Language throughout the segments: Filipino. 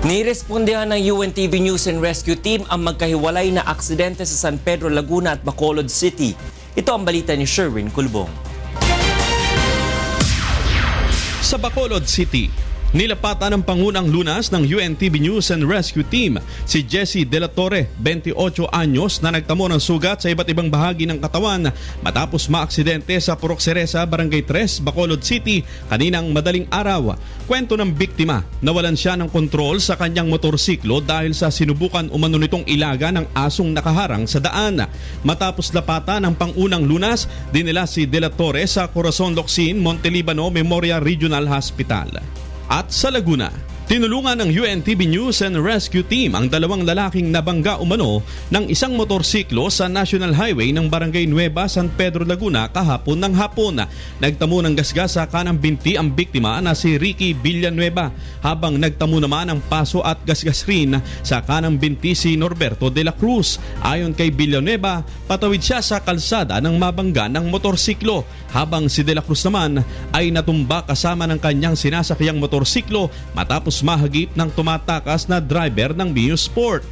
Nirespondehan ng UNTV News and Rescue Team ang magkahiwalay na aksidente sa San Pedro, Laguna at Bacolod City. Ito ang balita ni Sherwin Culbong. Sa Bacolod City, nilapatan ng pangunang lunas ng UNTV News and Rescue Team si Jessie De La Torre, 28 anyos na nagtamo ng sugat sa iba't ibang bahagi ng katawan matapos maaksidente sa Purok Cereza, Barangay 3, Bacolod City kaninang madaling araw. Kwento ng biktima, nawalan siya ng kontrol sa kanyang motorsiklo dahil sa sinubukan umano nitong ilaga ng asong nakaharang sa daan. Matapos lapatan ng pangunang lunas, dinala si De La Torre sa Corazon Locsin, Montelibano Memorial Regional Hospital. At sa Laguna, tinulungan ng UNTV News and Rescue Team ang dalawang lalaking nabangga umano ng isang motorsiklo sa National Highway ng Barangay Nueva, San Pedro, Laguna kahapon ng hapon. Nagtamo ng gasgas sa kanang binti ang biktima na si Ricky Villanueva, habang nagtamo naman ng paso at gasgas rin sa kanang binti si Norberto de la Cruz. Ayon kay Villanueva, patawid siya sa kalsada ng mabangga ng motorsiklo, habang si de la Cruz naman ay natumba kasama ng kanyang sinasakyang motorsiklo matapos mahagip ng tumatakas na driver ng Mio Sport.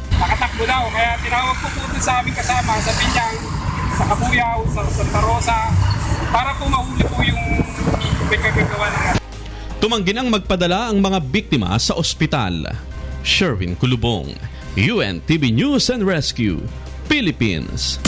Nakatakbo daw, kaya tinawag ko po sa aming kasama sa Binyang, sa Kabuyaw, sa Santa Rosa, para po mahuli po yung pagkagagawa ng Tumanggi nang magpadala ang mga biktima sa ospital. Sherwin Culbong, UNTV News and Rescue, Philippines.